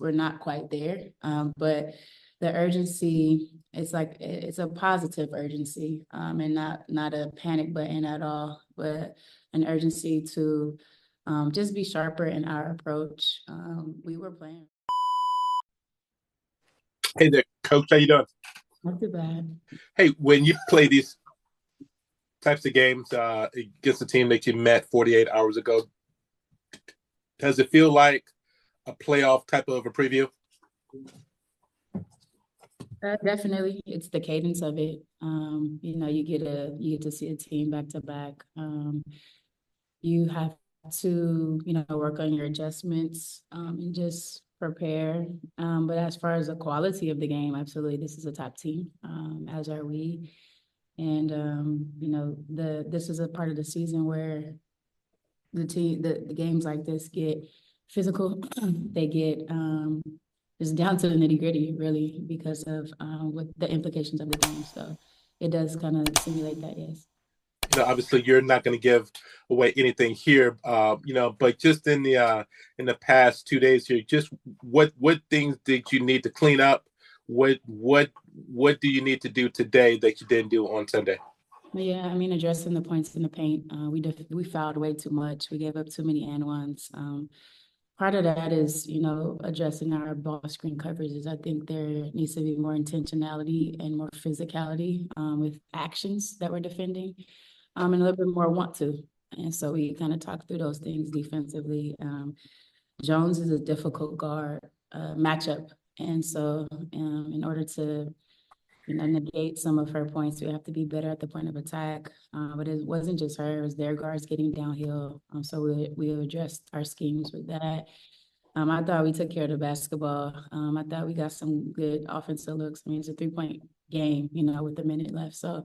we're not quite there. But the urgency, it's a positive urgency, and not a panic button at all, but an urgency to just be sharper in our approach. We were playing. Hey there, Coach. How you doing? Not too bad. Hey, when you play these types of games against a team that you met 48 hours ago, does it feel like a playoff type of a preview? Definitely, it's the cadence of it. You get to see a team back to back. You have to, work on your adjustments, and just prepare. But as far as the quality of the game, absolutely, this is a top team, as are we. And this is a part of the season where the games like this get physical. They get just down to the nitty-gritty, really, because of what the implications of the game. So it does kind of simulate that, yes. Obviously you're not going to give away anything here, but just in the past 2 days here, just what things did you need to clean up? What do you need to do today that you didn't do on Sunday? Yeah, I mean, addressing the points in the paint. We fouled way too much. We gave up too many and ones. Part of that is, addressing our ball screen coverages. I think there needs to be more intentionality and more physicality with actions that we're defending, and a little bit more want to. And so we kind of talked through those things defensively. Jones is a difficult guard matchup. And so in order to negate some of her points, we have to be better at the point of attack. But it wasn't just her, it was their guards getting downhill. So we addressed our schemes with that. I thought we took care of the basketball. I thought we got some good offensive looks. I mean, it's a 3-point game, with a minute left. So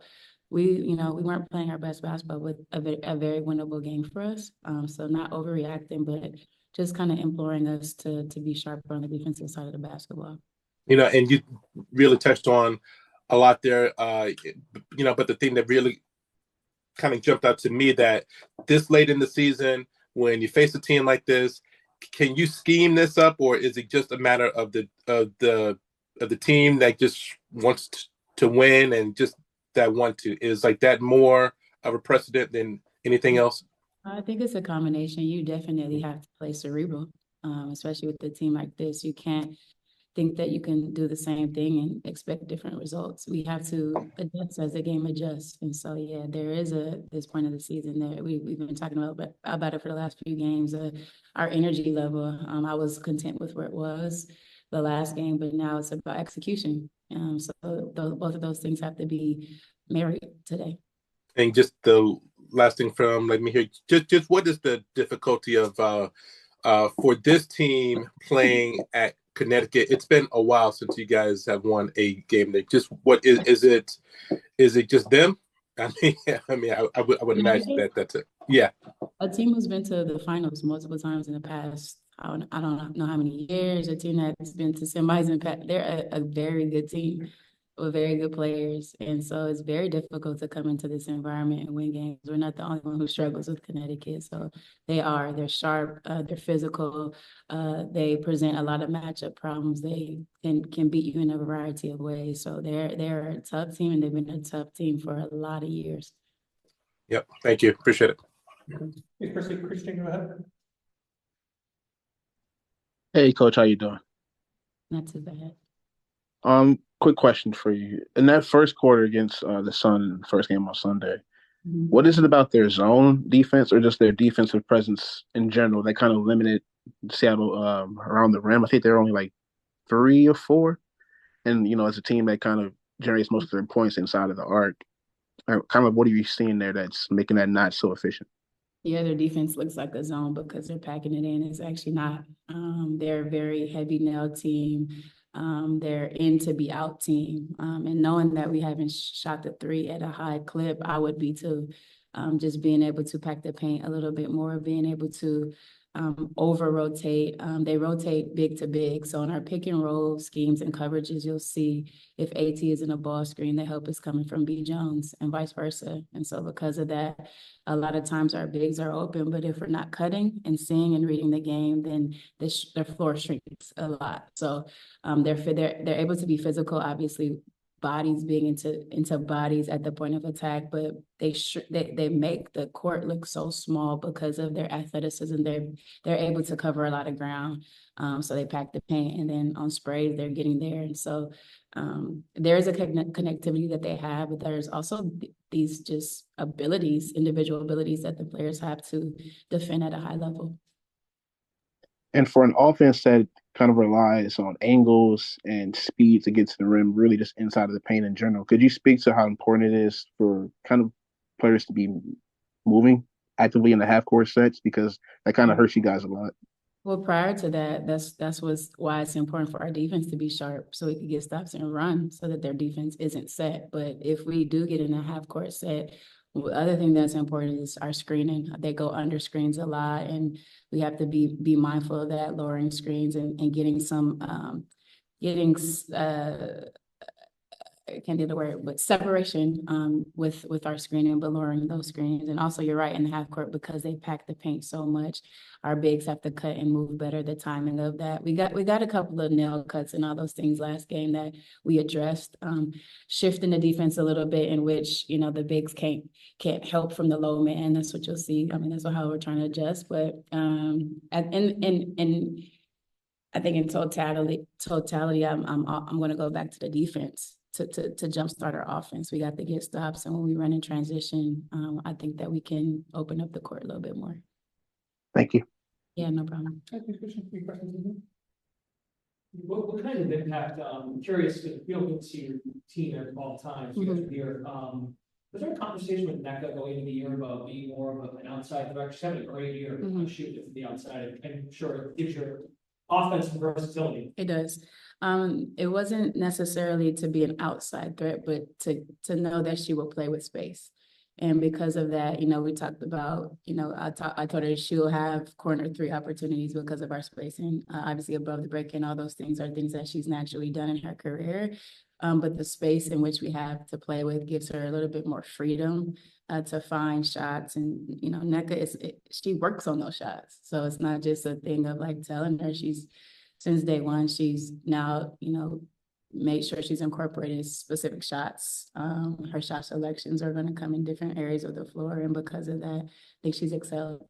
we weren't playing our best basketball with a very winnable game for us. So not overreacting, but just kind of imploring us to be sharper on the defensive side of the basketball. And you really touched on a lot there, but the thing that really kind of jumped out to me, that this late in the season, when you face a team like this, can you scheme this up, or is it just a matter of the team that just wants to win and just that want to? Is like that more of a precedent than anything else? I think it's a combination. You definitely have to play cerebral, especially with a team like this. You can't think that you can do the same thing and expect different results. We have to adjust as the game adjusts. And so, yeah, there is this point of the season that we've been talking about it for the last few games. Our energy level, I was content with where it was the last game, but now it's about execution. So both of those things have to be married today. And just the last thing from, let me hear, just what is the difficulty of for this team playing at Connecticut? It's been a while since you guys have won a game there. Just what is it? Is it just them? I would imagine that's it. Yeah. A team who's been to the finals multiple times in the past, I don't know how many years, a team that's been to semis in the past, they're a very good team with very good players. And so it's very difficult to come into this environment and win games. We're not the only one who struggles with Connecticut. So they're sharp, they're physical, they present a lot of matchup problems. They can beat you in a variety of ways. So they're a tough team, and they've been a tough team for a lot of years. Yep. Thank you. Appreciate it. Hey, Christian, go ahead. Hey, Coach, how you doing? Not too bad. Quick question for you. In that first quarter against the Sun, first game on Sunday, what is it about their zone defense or just their defensive presence in general that kind of limited Seattle around the rim? I think they're only like 3 or 4. And, as a team that kind of generates most of their points inside of the arc, kind of what are you seeing there that's making that not so efficient? Yeah, their defense looks like a zone because they're packing it in. It's actually not. They're a very heavy nail team. They're in to be out team. And knowing that we haven't shot the 3 at a high clip, I would be too. Just being able to pack the paint a little bit more, being able to over rotate. They rotate big to big. So in our pick and roll schemes and coverages, you'll see if AT is in a ball screen, the help is coming from B Jones and vice versa. And so because of that, a lot of times our bigs are open, but if we're not cutting and seeing and reading the game, then the floor shrinks a lot. So they're able to be physical, obviously, bodies being into bodies at the point of attack, but they make the court look so small because of their athleticism. They're able to cover a lot of ground, so they pack the paint, and then on sprays they're getting there. And so there's a connectivity that they have, but there's also these just abilities, individual abilities that the players have to defend at a high level. And for an offense that kind of relies on angles and speed to get to the rim, really just inside of the paint in general, could you speak to how important it is for kind of players to be moving actively in the half court sets, because that kind of hurts you guys a lot? Well, prior to that, that's why it's important for our defense to be sharp, so we could get stops and run, so that their defense isn't set. But if we do get in a half court set, the other thing that's important is our screening. They go under screens a lot, and we have to be mindful of that, lowering screens and getting some I can't do the word, but separation with our screening, but lowering those screens. And also, you're right, in the half court, because they pack the paint so much, our bigs have to cut and move better. The timing of that, we got a couple of nail cuts and all those things last game that we addressed, shifting the defense a little bit, in which the bigs can't help from the low man. That's what you'll see. I mean, that's how we're trying to adjust. But in I think in totality, I'm going to go back to the defense to jumpstart our offense. We got to get stops, and when we run in transition, I think that we can open up the court a little bit more. Thank you. Yeah, no problem. What kind of impact? I'm curious, because we don't get to see your team at all times. You guys are here. Was there a conversation with NECA going into the year about being more of an outside director? She's having a great year, shooting from the outside, and sure, it gives your offensive versatility. It does. It wasn't necessarily to be an outside threat, but to know that she will play with space. And because of that, we talked about, I told her she'll have corner three opportunities because of our spacing. Obviously, above the break and all those things are things that she's naturally done in her career. But the space in which we have to play with gives her a little bit more freedom to find shots. And, NECA, she works on those shots. So it's not just a thing of like telling her. Since day one, she's now, made sure she's incorporated specific shots. Her shot selections are going to come in different areas of the floor. And because of that, I think she's excelled.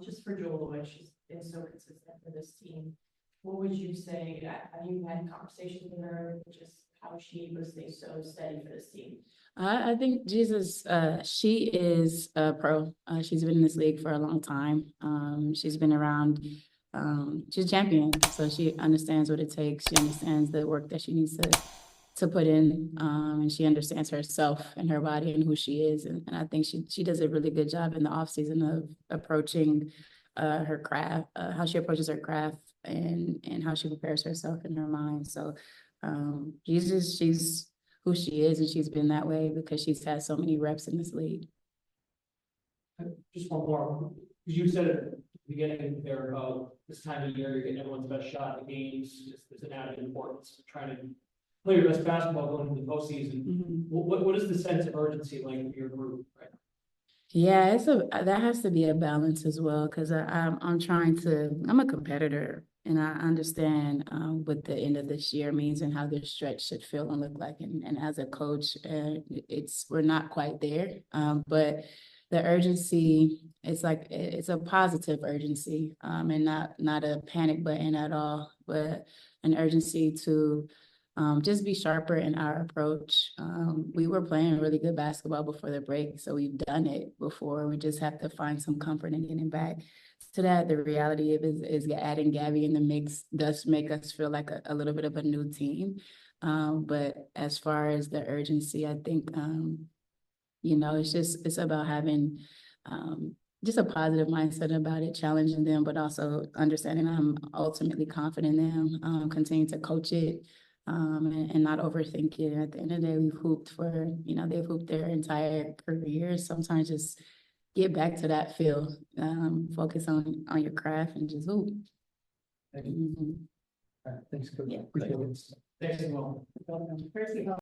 Just for Joel, she's been so consistent for this team. What would you say? Have you had conversations with her? Just how she was stay so steady for this team? I think she is a pro. She's been in this league for a long time. She's been around. She's a champion, so she understands what it takes. She understands the work that she needs to put in, and she understands herself and her body and who she is. And I think she does a really good job in the off season of approaching her craft, how she approaches her craft, and how she prepares herself in her mind. So she's who she is, and she's been that way because she's had so many reps in this league. Just one more, because you said at the beginning there about this time of year, you're getting everyone's best shot in the games. Just there's an added importance of trying to play your best basketball going into the postseason. What is the sense of urgency like for your group right now? Yeah, that has to be a balance as well, because I'm a competitor, and I understand what the end of this year means and how this stretch should feel and look like. And as a coach, we're not quite there, but the urgency, it's a positive urgency, and not a panic button at all, but an urgency to just be sharper in our approach. We were playing really good basketball before the break, so we've done it before. We just have to find some comfort in getting back to that. The reality is adding Gabby in the mix does make us feel like a little bit of a new team. But as far as the urgency, I think, it's about having just a positive mindset about it, challenging them, but also understanding I'm ultimately confident in them, continue to coach it. And not overthink it. At the end of the day, we've hooped they've hooped their entire career. Sometimes just get back to that feel. Focus on your craft and just hoop. Thank you. Mhm. All right, thanks, Coach. Yeah. Appreciate it. Thanks, everyone.